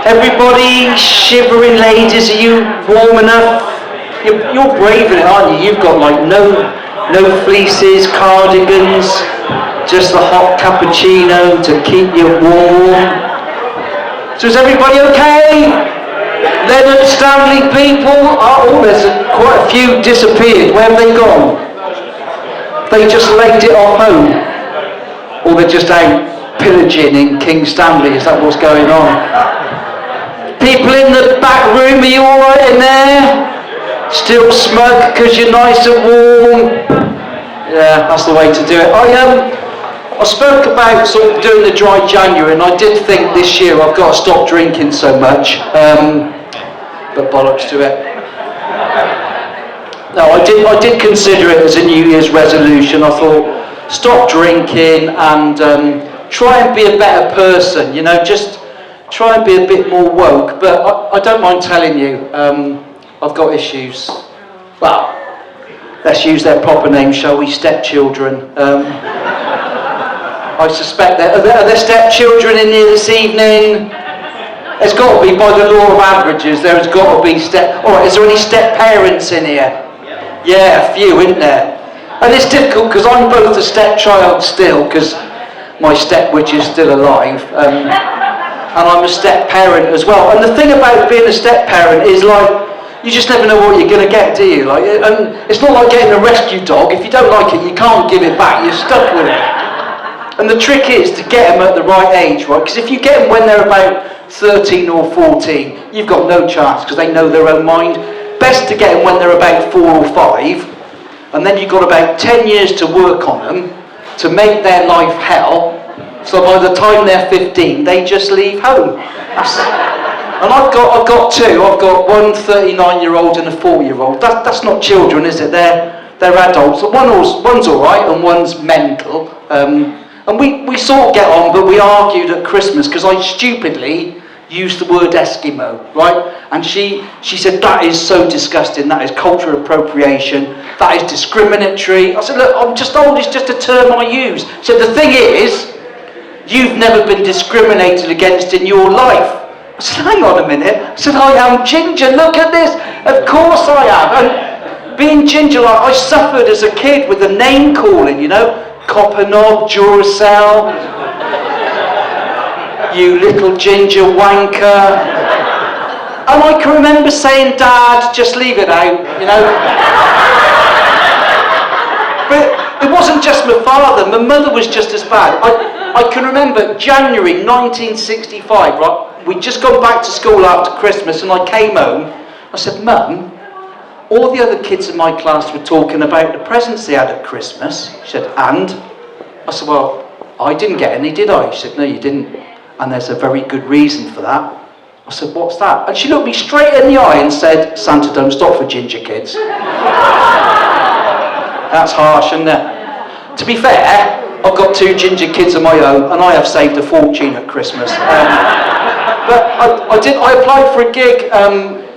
Everybody shivering, ladies, are you warm enough? You're braving it, aren't you? You've got like no fleeces, cardigans, just the hot cappuccino to keep you warm. So is everybody okay? Leonard Stanley people? Oh, there's quite a few disappeared. Where have they gone? They just legged it off home. Or they're just out pillaging in King Stanley. Is that what's going on? People in the back room, are you alright in there? Still smug because you're nice and warm? Yeah, that's the way to do it. I spoke about sort of doing the dry January, and I did think this year I've got to stop drinking so much, but bollocks to it. No, I did consider it as a New Year's resolution. I thought, stop drinking and try and be a better person, you know, just try and be a bit more woke. But I don't mind telling you, I've got issues. Well, let's use their proper name, shall we? Stepchildren. I suspect that. Are there stepchildren in here this evening? There's got to be, by the law of averages, there's got to be Alright, is there any step parents in here? Yeah, a few, isn't there? And it's difficult because I'm both a stepchild still, because my stepwitch is still alive, and I'm a step parent as well. And the thing about being a step parent is like, you just never know what you're going to get, do you? Like, and it's not like getting a rescue dog. If you don't like it, you can't give it back. You're stuck with it. And the trick is to get them at the right age, right? Because if you get them when they're about 13 or 14, you've got no chance because they know their own mind. Best to get them when they're about 4 or 5, and then you've got about 10 years to work on them to make their life hell. So by the time they're 15, they just leave home. And I've got two. I've got one 39-year-old and a 4-year-old. That's not children, is it? They're adults. One's all right and one's mental. And we sort of get on, but we argued at Christmas because I stupidly used the word Eskimo, right? And she said, that is so disgusting, that is cultural appropriation, that is discriminatory. I said, look, I'm just old, it's just a term I use. She said, the thing is, you've never been discriminated against in your life. I said, hang on a minute. I said, I am ginger, look at this. Of course I am. And being ginger, like, I suffered as a kid with the name calling, you know, Copper Knob, Duracell, you little ginger wanker. And I can remember saying, Dad, just leave it out, you know. But it wasn't just my father, my mother was just as bad. I can remember January 1965, right? We'd just gone back to school after Christmas and I came home. I said, Mum, all the other kids in my class were talking about the presents they had at Christmas. She said, and? I said, well, I didn't get any, did I? She said, no, you didn't. And there's a very good reason for that. I said, what's that? And she looked me straight in the eye and said, Santa don't stop for ginger kids. That's harsh, isn't it? To be fair, I've got 2 ginger kids of my own and I have saved a fortune at Christmas. But I applied for a gig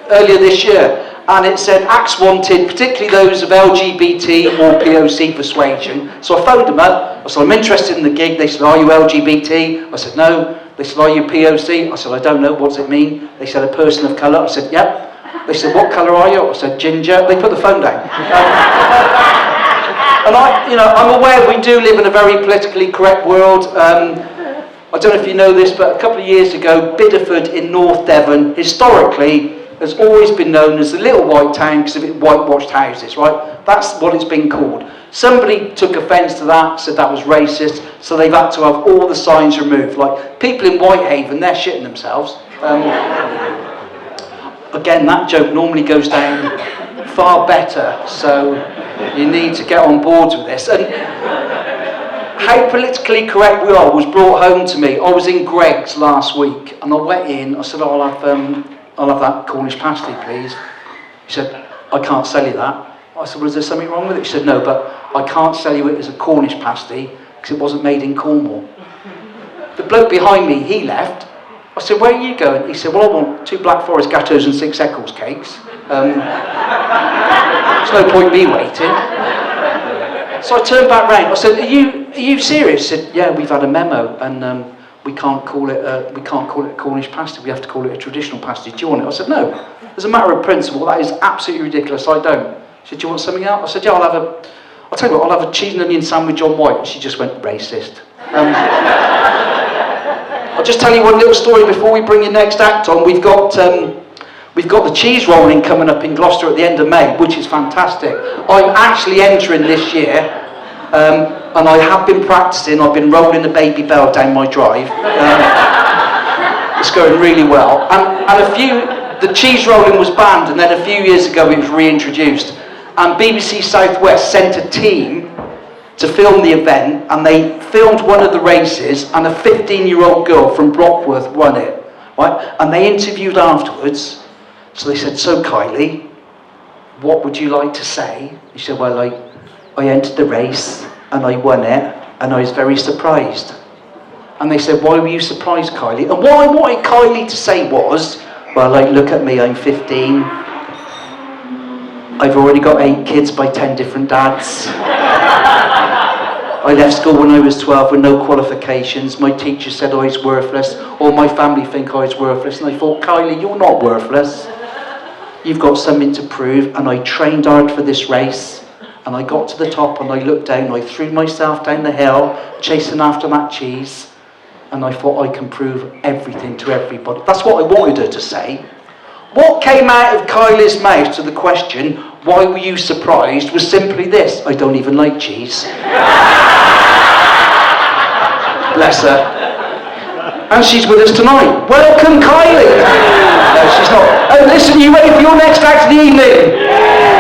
earlier this year, and it said acts wanted, particularly those of LGBT or POC persuasion. So I phoned them up. I said, I'm interested in the gig. They said, are you LGBT? I said, no. They said, are you POC? I said, I don't know. What does it mean? They said, a person of colour. I said, yep. They said, what colour are you? I said, ginger. They put the phone down. And I'm aware we do live in a very politically correct world. I don't know if you know this, but a couple of years ago, Bideford in North Devon, historically, has always been known as the little white town because of its whitewashed houses, right? That's what it's been called. Somebody took offence to that, said that was racist, so they've had to have all the signs removed. Like, people in Whitehaven, they're shitting themselves. Again, that joke normally goes down far better, so you need to get on board with this. And how politically correct we are was brought home to me. I was in Greg's last week, and I went in, I said, I'll have that Cornish pasty, please. He said, I can't sell you that. I said, well, is there something wrong with it? He said, no, but I can't sell you it as a Cornish pasty because it wasn't made in Cornwall. The bloke behind me, he left. I said, where are you going? He said, well, I want 2 Black Forest gateaux and 6 Eccles cakes. There's no point me waiting. So I turned back round. I said, are you serious? He said, yeah, we've had a memo and we can't call it a Cornish pasty, we have to call it a traditional pasty. Do you want it? I said, no. As a matter of principle, that is absolutely ridiculous. I don't. She said, do you want something else? I said, yeah, I'll tell you what, I'll have a cheese and onion sandwich on white. And she just went, racist. I'll just tell you one little story before we bring your next act on. We've got the cheese rolling coming up in Gloucester at the end of May, which is fantastic. I'm actually entering this year, and I have been practicing. I've been rolling the Baby Bell down my drive. It's going really well. And the cheese rolling was banned, and then a few years ago it was reintroduced. And BBC Southwest sent a team to film the event, and they filmed one of the races, and a 15-year-old girl from Brockworth won it, right? And they interviewed afterwards. So they said, so Kylie, what would you like to say? She said, well, I entered the race and I won it and I was very surprised. And they said, why were you surprised, Kylie? And what I wanted Kylie to say was, well, look at me, I'm 15. I've already got 8 kids by 10 different dads. I left school when I was 12 with no qualifications. My teacher said I was worthless. All my family think I was worthless. And I thought, Kylie, you're not worthless. You've got something to prove. And I trained hard for this race. And I got to the top and I looked down. I threw myself down the hill, chasing after that cheese. And I thought I can prove everything to everybody. That's what I wanted her to say. What came out of Kylie's mouth to the question, why were you surprised, was simply this: I don't even like cheese. Bless her. And she's with us tonight. Welcome, Kylie. No, she's not. Oh, listen, you ready for your next act of the evening?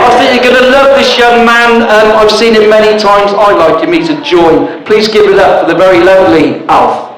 I think you're going to love this young man. I've seen him many times. I like him. He's a joy. Please give it up for the very lovely Alf.